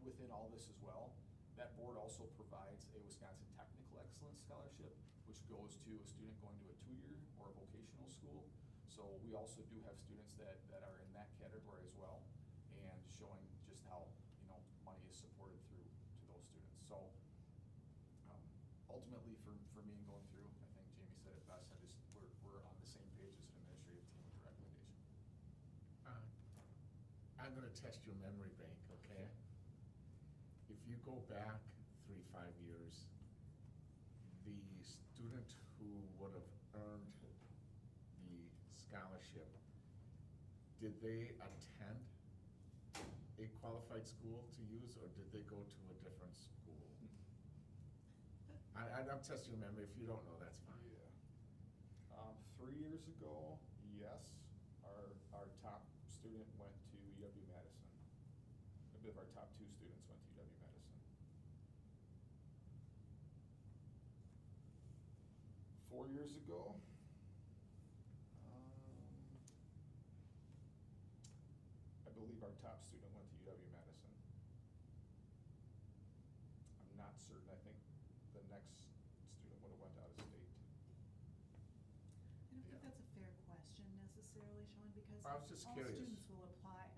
within all this as well, that board also provides a Wisconsin Technical Excellence Scholarship, which goes to a student going to a 2-year or a vocational school. So we also do have students that are in that category as well, and showing just how, money is supported through to those students. So ultimately for me in going through, I think Jamie said it best, we're on the same page as an administrative team with the recommendation. I'm gonna test your memory bank, okay? If you go back 3-5 years, the student who would have earned the scholarship, did they attend a qualified school to use, or did they go to a different school? I'm testing your memory. If you don't know, that's fine. Yeah. 3 years ago, yes, our top student went to UW-Madison. I believe our top 2 students went to UW-Madison. 4 years ago, I believe our top student went to UW-Madison. I'm not certain. I think the next student would have went out of state. I don't think that's a fair question necessarily, Sean, because I was just all curious. students will apply,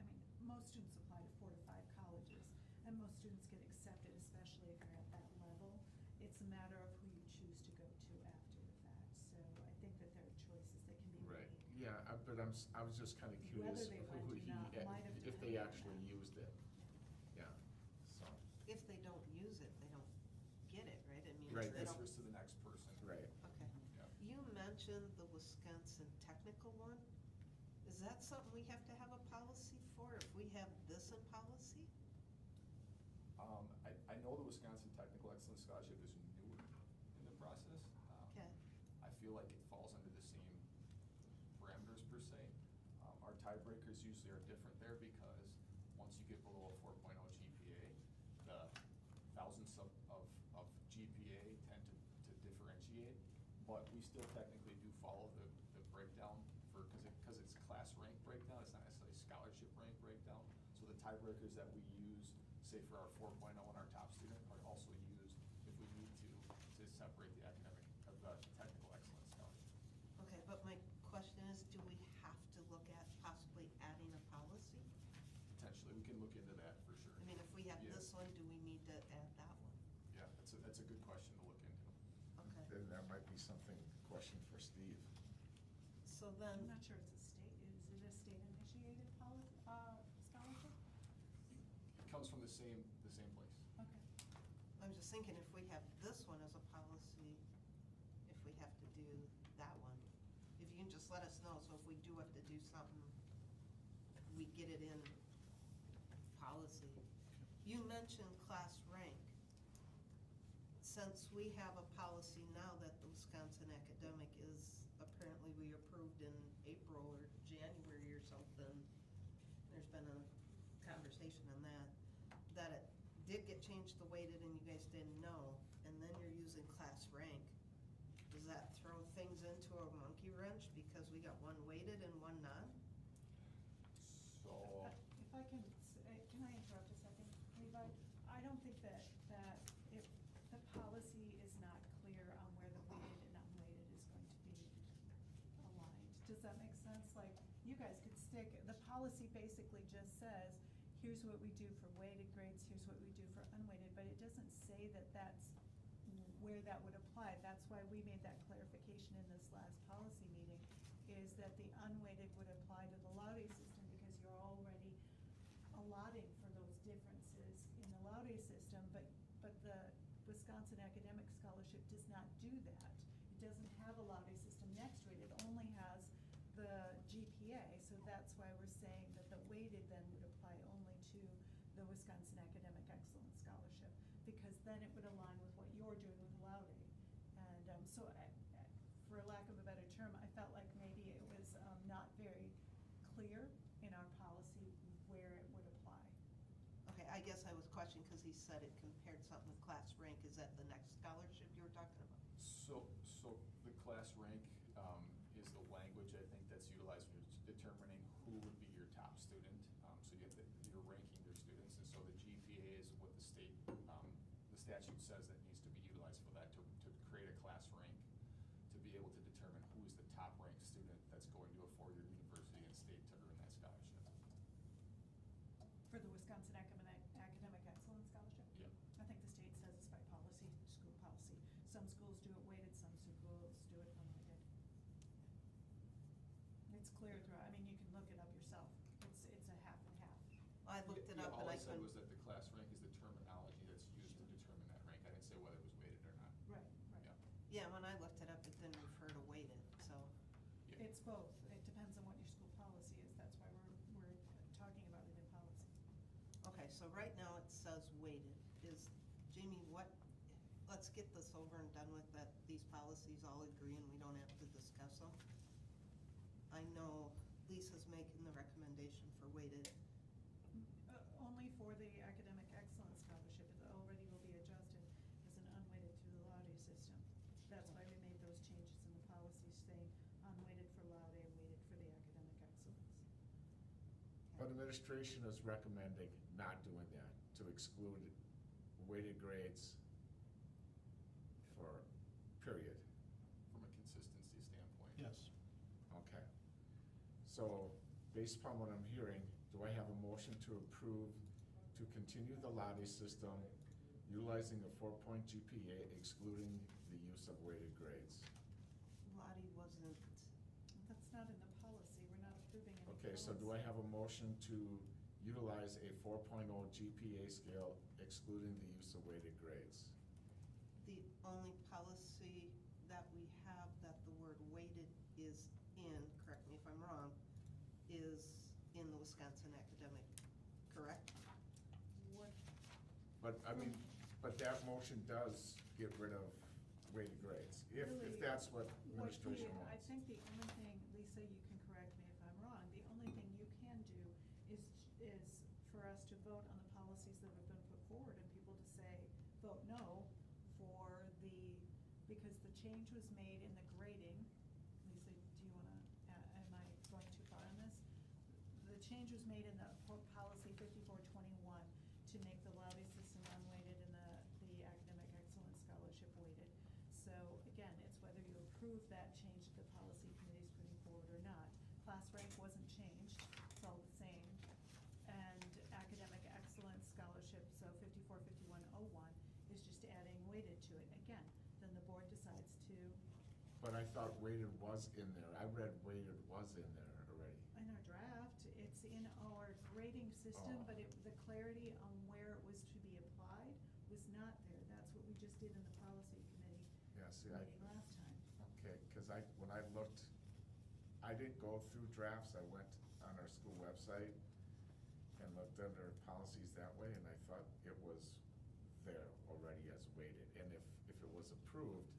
most students apply to 4 to 5 colleges, and most students get accepted, especially if you're at that level. It's a matter of who you choose to go to after the fact, so I think that there are choices that can be made. Right, yeah, but I was just kinda curious Whether they who went or not might have if they depended on actually that. used it, yeah, so, If they don't use it, they don't get it, right? I mean, Right. they don't. Transfers to the next person. right. Okay. Yeah. You mentioned the Wisconsin technical one. Is that something we have to have a policy for, if we have this in policy? I know the Wisconsin Technical Excellence Scholarship is newer in the process. Okay. I feel like it falls under the same parameters per se. Our tiebreakers usually are different there because once you get below a 4.0 GPA, the thousands of GPA tend to differentiate, but we still technically do follow the breakdown because it's class rank breakdown, it's not necessarily scholarship rank breakdown. So the tiebreakers that we use, say for our 4.0 and our top student, are also used if we need to separate the academic, the technical excellence scholarship. Okay, but my question is, do we have to look at possibly adding a policy? Potentially, we can look into that for sure. I mean, if we have Yeah. this one, do we need to add that one? Yeah, that's a good question to look into. Okay, Then that might be something, question for Steve. so I'm then, not sure is it a state-initiated scholarship? It comes from the same place. Okay. I'm just thinking if we have this one as a policy, if we have to do that one, if you can just let us know, so if we do have to do something, we get it in policy. You mentioned class rank. Since we have a policy now that the Wisconsin Academic is, apparently we approved in April or January or something, there's been a conversation on that it did get changed to weighted and you guys didn't know, and then you're using class rank. Does that throw things into a monkey wrench because we got one weighted and one not? So, If I can, can I interrupt a second, Levi? I don't think that if the policy is not clear on where the weighted and unweighted is going to be aligned. Does that make sense? Like, you guys could stick, the policy basically just says, here's what we do for weighted grades, here's what we do for unweighted, but it doesn't say that that's where that would apply. That's why we made that clarification in this last policy meeting, is that the unweighted would apply to the Laude system because you're already allotting for those differences in the Laude system, but the Wisconsin Academic Scholarship does not do that. It doesn't have a Laude system next to it. It only has the GPA, so that's why we're saying that the weighted then would apply only to the Wisconsin Academic Excellence Scholarship, because then it would align with what you're doing with Laude. And so for lack of a better term, I felt like maybe it was not very clear in our policy where it would apply. Okay, I guess I was questioning because he said it compared something with class rank. Is that the next scholarship you were talking about? So the class rank is the language language, I think, that's utilized for determining who would be your top student. So you have you're ranking your students, and so the GPA is what the state, the statute says that needs to be utilized for that, to create a class rank, to be able to determine who is the top ranked student that's going to a four-year university and state to earn that scholarship. For the Wisconsin Academic Excellence Scholarship? Yep. I think the state says it's by policy, school policy. Some schools do it weighted, some schools do it unweighted. It's clear through, I mean, you can look it up yourself. It's a half and half. I looked it up All and I I said couldn't. was that the class rank is the terminology that's used to determine that rank. I didn't say whether it was weighted or not. Right, Yeah. right. Yeah, when I looked it up, it didn't refer to weighted, so. Yeah. It's both. It depends on what your school policy is. That's why we're talking about it in policy. Okay, so right now it says weighted. Jamie, let's get this over and done with, that these policies all agree and we don't have to discuss them. I know Lisa's making the recommendation for weighted. Only for the Academic Excellence Scholarship. It already will be adjusted as an unweighted through the LUHS system. That's why we made those changes in the policy saying unweighted for LUHS and weighted for the Academic Excellence. But administration is recommending not doing that, to exclude weighted grades for period. From a consistency standpoint. Yes. Okay. So, based upon what I'm hearing, do I have a motion to approve to continue the LUHS system utilizing a 4-point GPA excluding the use of weighted grades? Lottie wasn't, That's not in the policy. We're not approving any Okay, so do I have a motion to utilize a 4.0 GPA scale excluding the use of weighted grades? the only policy that we have that the word weighted is in, correct me if I'm wrong, is in the Wisconsin Academic, correct? What, But, I mean, but that motion does get rid of weighted grades, if Really, that's what administration I wants. think the only thing, Lisa, you can correct me if I'm wrong, the only thing you can do is for us to vote on the policies that have been put forward and people to say, vote no for because the change was made in the grading. Lisa, do you wanna, am I going too far on this? The change was made in the policy 5421 to make the LUHS system unweighted and the Academic Excellence Scholarship weighted. So again, it's whether you approve that change that the policy committee is putting forward or not. Class rank wasn't changed, it's all the same. And Academic Excellence Scholarship, so 545101, is just adding weighted to it. Again, then the board decides to, But I thought weighted was in there, I read weighted was in there already. in our draft, it's in our grading system, Oh. but the clarity on where it was to be applied was not there. That's what we just did in the policy committee Yeah, see, meeting last time. okay, cause when I looked, I didn't go through drafts, I went on our school website and looked under policies that way, and I thought it was there already as weighted, and if it was approved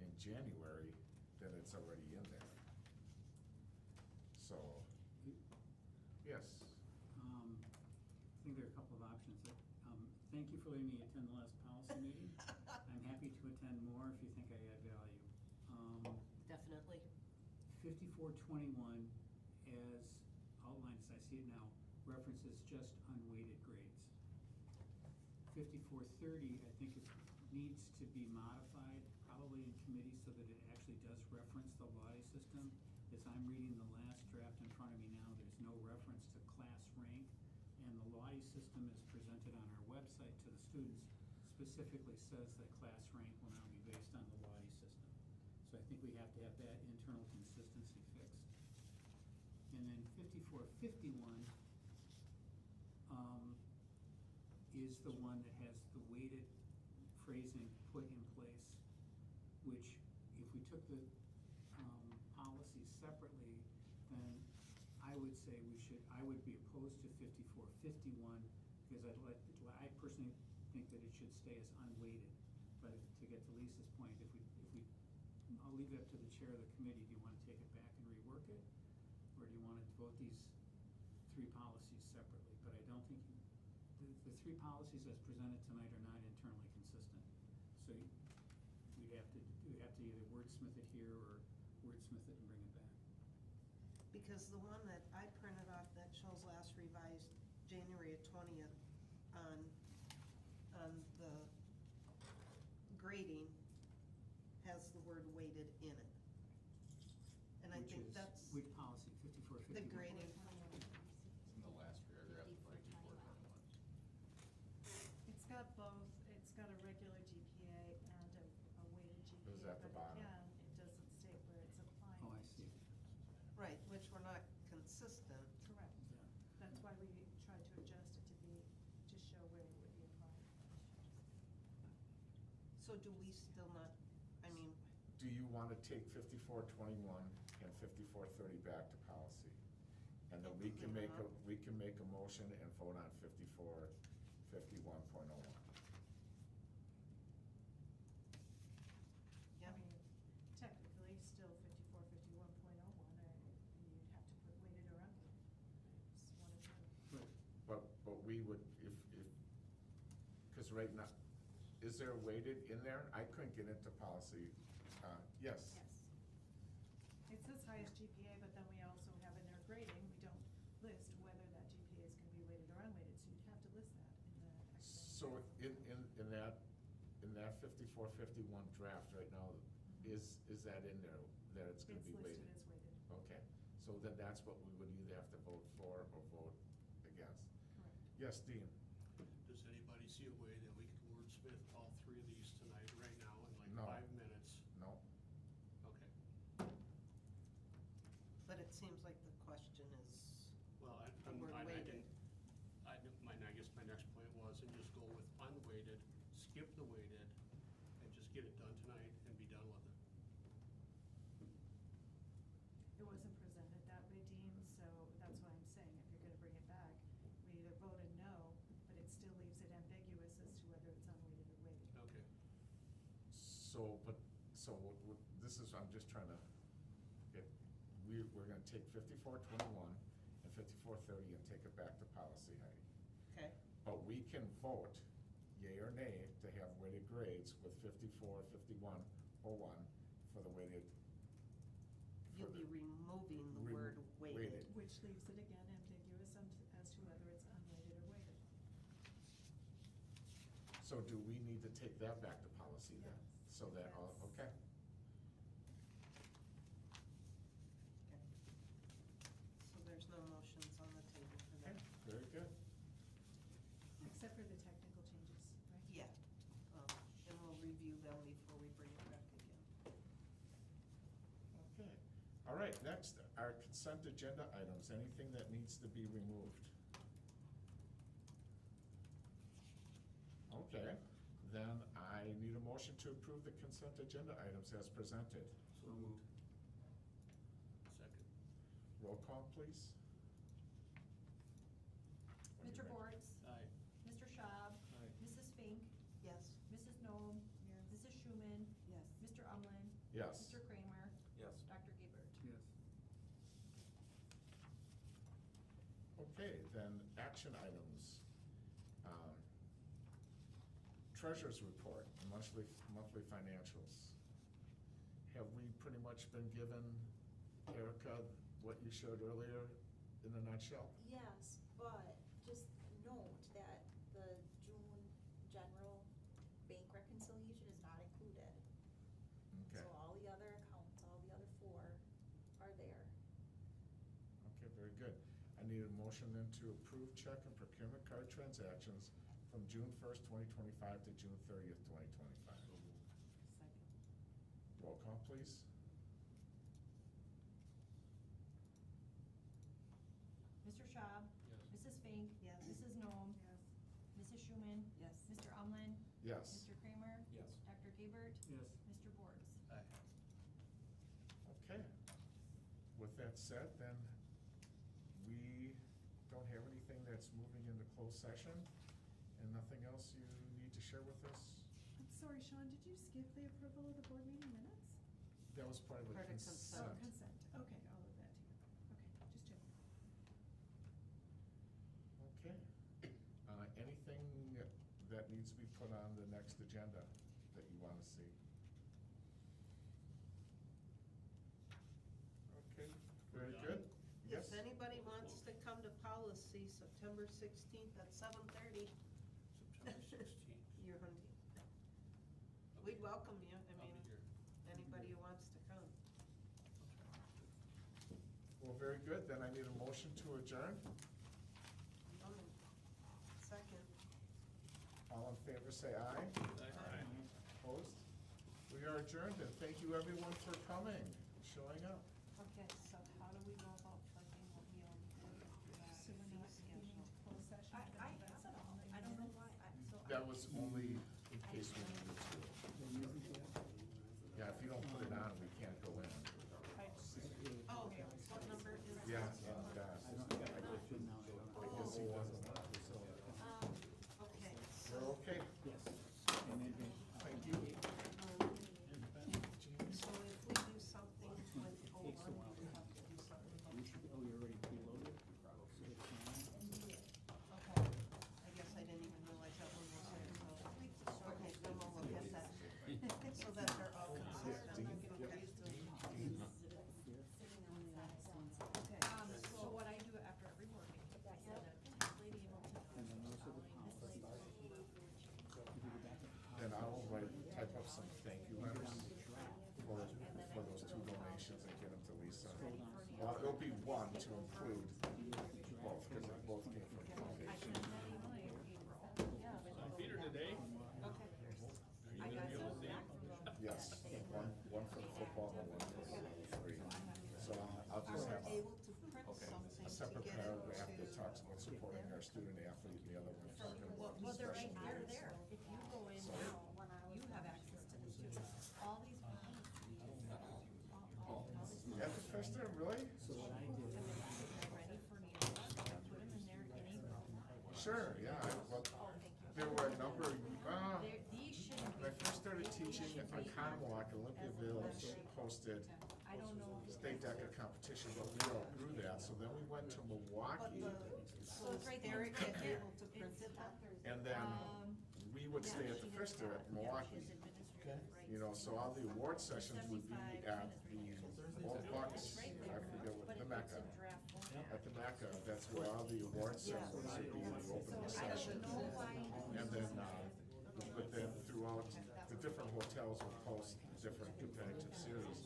in January, then it's already in there. So, yes, I think there are a couple of options. Thank you for letting me attend the last policy meeting. I'm happy to attend more if you think I add value. Definitely. 5421, as outlined as I see it now, references just unweighted grades. 5430, I think needs to be modified, probably in committee, so that it actually does reference the LUHS system. As I'm reading the last draft in front of me now, there's no reference to class rank, and the LUHS system is presented on our website to the students, specifically says that class rank will now be based on the LUHS system. So I think we have to have that internal consistency fixed. And then 5451 is the one that has the weighted phrasing put in place, which if we took the policies separately, then I would say I would be opposed to 5451, because I personally think that it should stay as unweighted. But to get to Lisa's point, I'll leave it up to the chair of the committee. Do you want to take it back and rework it? Or do you want to vote these three policies separately? But I don't think, the three policies as presented tonight are not internally consistent. So we'd have to either wordsmith it here or wordsmith it and bring it back. Because the one that I printed off that shows last revised January 20th on the grading has the word weighted in it. And I think that's Which policy, 5451? the grading. In the last paragraph, 5421. It's got both, it's got a regular GPA and a weighted GPA. Is at the bottom. But again, it doesn't state where it's applying. Oh, I see. Right, which we're not consistent. Correct. Yeah. That's why we tried to adjust it to show where it would be applied. So do we still not, I mean, Do you wanna take 5421 and 5430 back to policy? And then we can make a motion and vote on 5451.01. yeah, I mean, technically, still 5451.01, you'd have to put weighted or unweighted. It's one of the. But we would, if, cause right now, is there weighted in there? I couldn't get into policy, yes. Yes. It says highest GPA, but then we also have in our grading, we don't list whether that GPA is gonna be weighted or unweighted, so you'd have to list that in the academic. So in that 5451 draft right now, is that in there, that it's gonna be weighted? It's listed as weighted. Okay, so then that's what we would either have to vote for or vote against. Correct. Yes, Dean? Does anybody see a way that we could wordsmith all three of these tonight, right now, in like No. 5 minutes? No? Okay. but it seems like the question is, Well, The word I weighted. didn't, I guess my next point was, and just go with unweighted, skip the weighted, and just get it done tonight and be done with it. It wasn't presented that way, Dean, so that's why I'm saying, if you're gonna bring it back, we either voted no, but it still leaves it ambiguous as to whether it's unweighted or weighted. Okay. This is, I'm just trying to get, we're gonna take 5421 and 5430 and take it back to policy, Heidi. okay, But we can vote yea or nay to have weighted grades with 545101 for the weighted. you'll be removing the Remo- word weighted. weighted. Which leaves it again ambiguous as to whether it's unweighted or weighted. So do we need to take that back to policy then? Yes. So that, okay. Okay. So there's no motions on the table for Okay, that? very good. Except for the technical changes, right? Yeah, and we'll review them before we bring it back again. Okay, all right, next, our consent agenda items, anything that needs to be removed? Okay, then I need a motion to approve the consent agenda items as presented. So moved. Second. Roll call, please. When Mr. you're ready. Bortz? Aye. Mr. Schaub? Aye. Mrs. Fink? Yes, Mrs. Noem? Yes. Mrs. Schumann? Yes. Mr. Umlin? Yes. Mr. Kramer? Yes. Dr. Gebert? Yes. Okay, then action items. Treasurer's report, monthly financials. Have we pretty much been given, Erica, what you showed earlier in a nutshell? Yes, but just note that the June general bank reconciliation is not included. Okay, So all the other accounts, all the other four are there. okay, very good. I need a motion then to approve check and procurement card transactions from June 1st, 2025 to June 30th, 2025. So moved. Second. Roll call, please. Mr. Schaub? Yes. Mrs. Fink? Yes. Mrs. Noem? Yes. Mrs. Schumann? Yes. Mr. Umlin? Yes. Mr. Kramer? Yes. Dr. Gebert? Yes. Mr. Bortz? Aye. Okay. With that said, then, we don't have anything that's moving into closed session, and nothing else you need to share with us? I'm sorry, Sean, did you skip the approval of the board meeting minutes? That was part of the Part of consent. Oh, consent, okay, all of that together, okay, just checking. Okay. Anything that needs to be put on the next agenda that you wanna see? Okay, very We're good. done. see September 16th at 7:30. September 16th. You're hunting. We'd welcome you, I I'll mean, be here. anybody who wants to come. Well, very good, then I need a motion to adjourn. Second. All in favor, say aye. Aye. Opposed? We are adjourned, and thank you everyone for coming, showing up. Okay, so how do we go about funding what we own? So we're not getting into closed session. I have it all, I don't know why, That was only in case we needed to. Yeah, if you don't put it on, we can't go in. Oh, what number is it? Yeah, and, I guess he wasn't, so, Okay, we're okay. Yes. Thank you. so if we do something with Takes a O1, while. we have to do something. Oh, you're already preloaded? Okay, I guess I didn't even realize that one was there, so, okay, then we'll look at that. So that they're all consistent. Okay. So what I do after every board meeting, I send a lady email to And then those are the following policies. this lady. If you go back up. Then I will type up some thank you letters for those two donations and get them to Lisa. Well, it'll be one to include both, because they both came from the I foundation. sent that email in April. Peter today? Okay. I got some back from them. Yes, one for the football and one for the three. So I'll just have Are we able to print something a to separate get paragraph that into? talks about supporting our student athlete, and the other one talking about Well, they're special right needs. there. If you go in now, you have access to this too. All these policies. At the first term, really? So what I did, They're ready for me. I put them in there in April. Sure, yeah, well, Oh, thank you. there were a number, These shouldn't when I be. first started teaching at Conwalk, Olympia Village hosted I don't know. state decker competition, but we outgrew that, so then we went to But Milwaukee, so it's right there. Eric It's right there. able to print it out? and then we would stay at the Frister at Milwaukee. You know, so all the award sessions would be at the old Bucks, I forget what, the Mecca. At the Mecca, that's where all the award ceremonies would be, the opening sessions. And then, but then throughout, the different hotels would host different competitive series.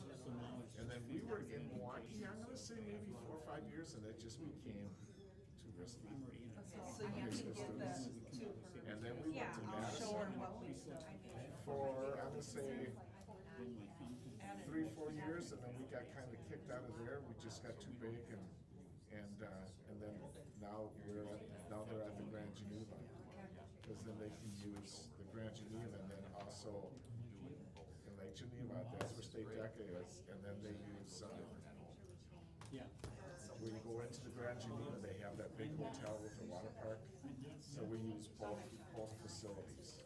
And then we were in Milwaukee, I'm gonna say maybe 4 or 5 years, and it just became too risky. So you can get that to her. And then we went to I'll show her Madison what we've done. for, I'm gonna say, 3 or 4 years, and then we got kind of kicked out of there, we just got too big, and then now they're at the Grand Geneva. Cause then they can use the Grand Geneva, and then also in Lake Geneva, that's where State Deca is, and then they use, yeah. when you go into the Grand Geneva, they have that big hotel with the water park, so we use both facilities,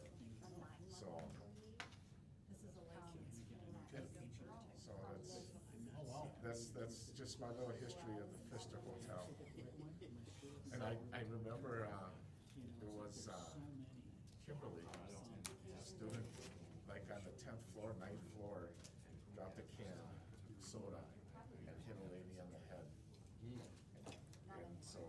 so. This is a lake. So that's just my little history of the Pfister Hotel. And I remember, it was, Kimberly, a student, like on the 10th floor, 9th floor, dropped a can of soda and hit a lady on the head. And so